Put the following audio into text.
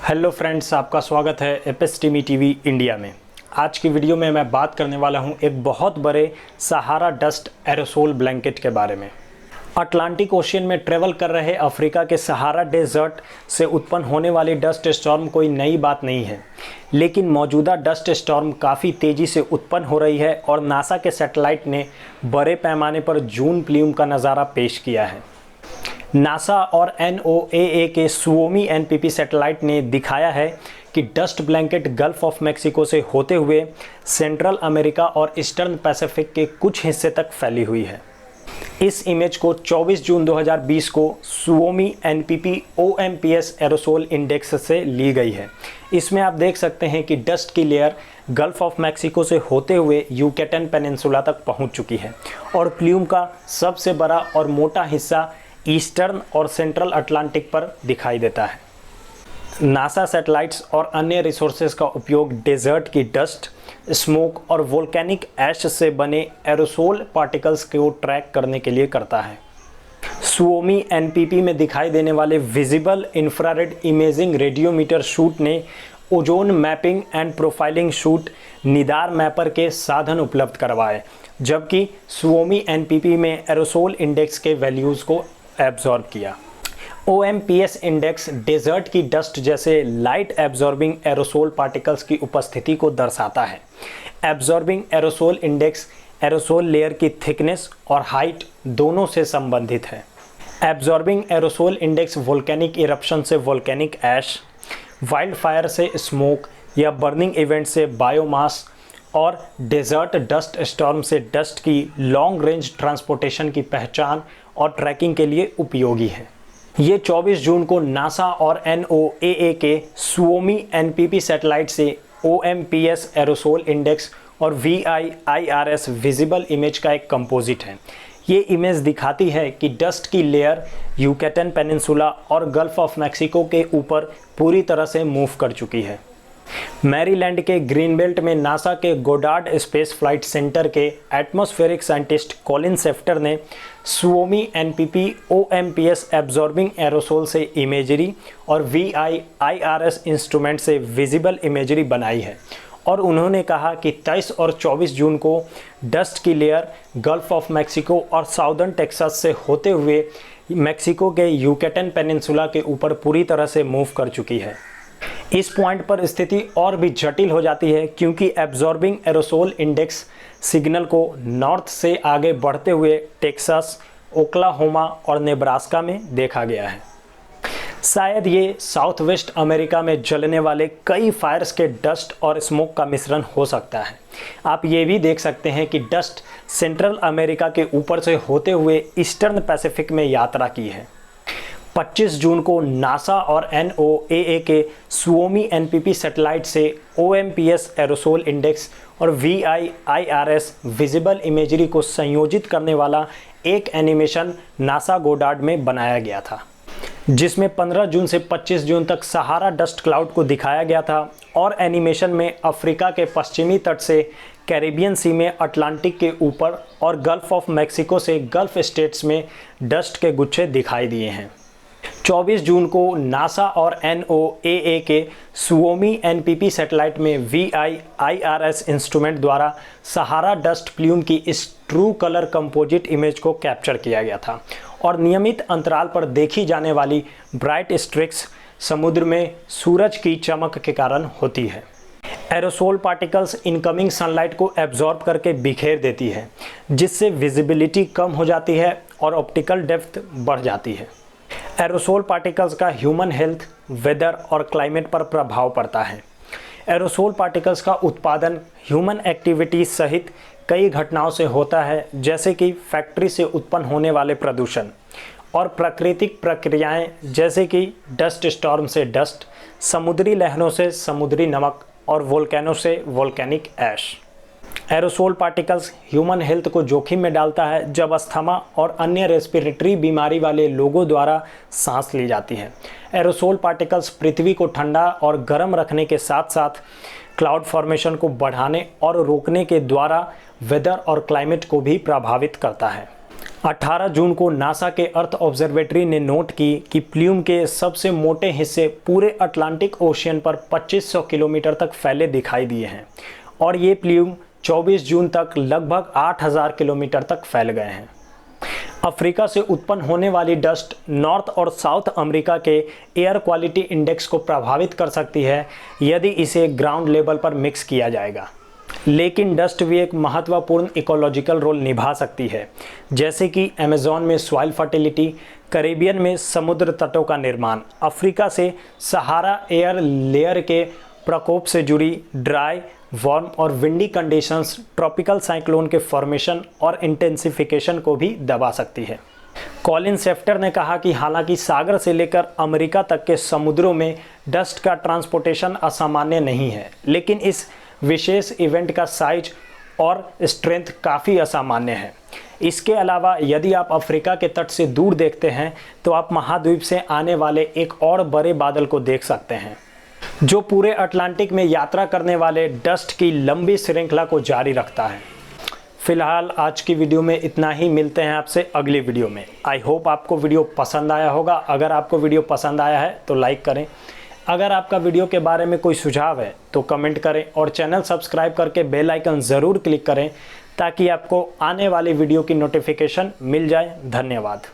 Hello friends, आपका स्वागत है एपिस्टेमी टीवी इंडिया में। आज की वीडियो में मैं बात करने वाला हूं एक बहुत बड़े सहारा डस्ट एरोसोल ब्लैंकेट के बारे में। अटलांटिक ओशियन में ट्रेवल कर रहे अफ्रीका के सहारा डेजर्ट से उत्पन्न होने वाली डस्ट स्टॉर्म कोई नई बात नहीं है, लेकिन मौजूदा डस्ट स्टॉर्म काफ़ी तेज़ी से उत्पन्न हो रही है और नासा के सैटेलाइट ने बड़े पैमाने पर जून प्लूम का नज़ारा पेश किया है। नासा और NOAA के सुओमी NPP सैटेलाइट ने दिखाया है कि dust blanket gulf of Mexico से होते हुए सेंट्रल अमेरिका और ईस्टर्न पैसिफिक के कुछ हिस्से तक फैली हुई है। इस इमेज को 24 जून 2020 को Suomi NPP OMPS aerosol index से ली गई है। इसमें आप देख सकते हैं कि डस्ट की लेयर गल्फ ऑफ मैक्सिको से होते हुए यूकेटन पेनिनसुला तक पहुंच चुकी है और प्लूम का सबसे बड़ा और मोटा हिस्सा ईस्टर्न और सेंट्रल अटलांटिक पर दिखाई देता है। नासा सैटेलाइट्स और अन्य रिसोर्सेज का उपयोग डेजर्ट की डस्ट, स्मोक और वोल्केनिक ऐश से बने एरोसोल पार्टिकल्स को ट्रैक करने के लिए करता है। सुओमी NPP में दिखाई देने वाले visible infrared imaging radiometer suite ने ozone mapping and profiling suite nadir mapper के साधन उपलब्ध करवाए, जबकि सुओमी NPP में एरोसोल इंडेक्स के वैल्यूज़ को एब्जॉर्ब किया। OMPS इंडेक्स डेजर्ट की डस्ट जैसे लाइट एब्जॉर्बिंग एरोसोल पार्टिकल्स की उपस्थिति को दर्शाता है। Absorbing aerosol index aerosol layer की थिकनेस और हाइट दोनों से संबंधित है। Absorbing aerosol index volcanic eruption से वोल्केनिक ऐश, वाइल्ड फायर से स्मोक या बर्निंग इवेंट से बायोमास और डेजर्ट डस्ट स्टॉर्म से डस्ट की लॉन्ग रेंज ट्रांसपोर्टेशन की पहचान और ट्रैकिंग के लिए उपयोगी है। ये 24 जून को नासा और NOAA के सुओमी NPP सैटेलाइट से OMPS एरोसोल इंडेक्स और VIIRS विजिबल इमेज का एक कंपोजिट है। ये इमेज दिखाती है कि डस्ट की लेयर यूकेटन पेनिनसुला और गल्फ ऑफ मैक्सिको के ऊपर पूरी तरह से मूव कर चुकी है। मैरीलैंड के ग्रीनबेल्ट में नासा के गोडार्ड स्पेस फ्लाइट सेंटर के एटमॉस्फेरिक साइंटिस्ट कॉलिन सेफ्टर ने Suomi NPP OMPS absorbing aerosol से इमेजरी और VIIRS इंस्ट्रूमेंट से विजिबल इमेजरी बनाई है और उन्होंने कहा कि 23 और 24 जून को डस्ट की लेयर गल्फ ऑफ मैक्सिको और साउदर्न टेक्सास से होते हुए मैक्सिको के यूकेटन पेनिनसुला के ऊपर पूरी तरह से मूव कर चुकी है। इस पॉइंट पर स्थिति और भी जटिल हो जाती है क्योंकि एब्जॉर्बिंग एरोसोल इंडेक्स सिग्नल को नॉर्थ से आगे बढ़ते हुए टेक्सास, ओक्लाहोमा और नेब्रास्का में देखा गया है। शायद ये साउथ वेस्ट अमेरिका में जलने वाले कई फायर्स के डस्ट और स्मोक का मिश्रण हो सकता है। आप ये भी देख सकते हैं कि डस्ट सेंट्रल अमेरिका के ऊपर से होते हुए ईस्टर्न पैसिफिक में यात्रा की है। 25 जून को नासा और NOAA के सुओमी NPP सैटेलाइट से OMPS एरोसोल इंडेक्स और VIIRS विजिबल इमेजरी को संयोजित करने वाला एक एनिमेशन नासा गोडार्ड में बनाया गया था, जिसमें 15 जून से 25 जून तक सहारा डस्ट क्लाउड को दिखाया गया था और एनिमेशन में अफ्रीका के पश्चिमी तट से कैरिबियन सी में अटलांटिक के ऊपर और गल्फ ऑफ मैक्सिको से गल्फ स्टेट्स में डस्ट के गुच्छे दिखाई दिए हैं। 24 जून को नासा और NOAA के सुओमी NPP सैटेलाइट में VIIRS इंस्ट्रूमेंट द्वारा सहारा डस्ट प्लूम की इस ट्रू कलर कंपोजिट इमेज को कैप्चर किया गया था और नियमित अंतराल पर देखी जाने वाली ब्राइट स्ट्रिक्स समुद्र में सूरज की चमक के कारण होती है। एरोसोल पार्टिकल्स इनकमिंग सनलाइट को एब्जॉर्ब करके बिखेर देती है, जिससे विजिबिलिटी कम हो जाती है और ऑप्टिकल डेप्थ बढ़ जाती है। एरोसोल पार्टिकल्स का ह्यूमन हेल्थ, वेदर और क्लाइमेट पर प्रभाव पड़ता है। एरोसोल पार्टिकल्स का उत्पादन ह्यूमन एक्टिविटी सहित कई घटनाओं से होता है, जैसे कि फैक्ट्री से उत्पन्न होने वाले प्रदूषण और प्राकृतिक प्रक्रियाएं जैसे कि डस्ट स्टॉर्म से डस्ट, समुद्री लहरों से समुद्री नमक और वोल्केनो से volcanic ash. Aerosol particles human health को जोखिम में डालता है जब अस्थमा और अन्य रेस्पिरेटरी बीमारी वाले लोगों द्वारा सांस ली जाती है। एरोसोल पार्टिकल्स पृथ्वी को ठंडा और गर्म रखने के साथ साथ क्लाउड फॉर्मेशन को बढ़ाने और रोकने के द्वारा वेदर और क्लाइमेट को भी प्रभावित करता है। 18 जून को नासा के अर्थ ऑब्जर्वेटरी ने नोट की कि प्ल्यूम के सबसे मोटे हिस्से पूरे अटलांटिक ओशियन पर 2500 किलोमीटर तक फैले दिखाई दिए हैं और ये प्ल्यूम 24 जून तक लगभग 8000 किलोमीटर तक फैल गए हैं। अफ्रीका से उत्पन्न होने वाली डस्ट नॉर्थ और साउथ अमेरिका के एयर क्वालिटी इंडेक्स को प्रभावित कर सकती है यदि इसे ग्राउंड लेवल पर मिक्स किया जाएगा। लेकिन डस्ट भी एक महत्वपूर्ण इकोलॉजिकल रोल निभा सकती है, जैसे कि अमेज़न में सॉइल फर्टिलिटी, कैरिबियन में समुद्र तटों का निर्माण, अफ्रीका से सहारा एयर लेयर के प्रकोप से जुड़ी ड्राई, वार्म और विंडी कंडीशंस ट्रॉपिकल साइक्लोन के फॉर्मेशन और इंटेंसिफिकेशन को भी दबा सकती है। कॉलिन सेफ्टर ने कहा कि हालांकि सागर से लेकर अमेरिका तक के समुद्रों में डस्ट का ट्रांसपोर्टेशन असामान्य नहीं है, लेकिन इस विशेष इवेंट का साइज और स्ट्रेंथ काफ़ी असामान्य है। इसके अलावा यदि आप अफ्रीका के तट से दूर देखते हैं तो आप महाद्वीप से आने वाले एक और बड़े बादल को देख सकते हैं, जो पूरे अटलांटिक में यात्रा करने वाले डस्ट की लंबी श्रृंखला को जारी रखता है। फिलहाल आज की वीडियो में इतना ही, मिलते हैं आपसे अगली वीडियो में। आई होप आपको वीडियो पसंद आया होगा। अगर आपको वीडियो पसंद आया है तो लाइक करें। अगर आपका वीडियो के बारे में कोई सुझाव है तो कमेंट करें और चैनल सब्सक्राइब करके बेल आइकन ज़रूर क्लिक करें ताकि आपको आने वाली वीडियो की नोटिफिकेशन मिल जाए। धन्यवाद।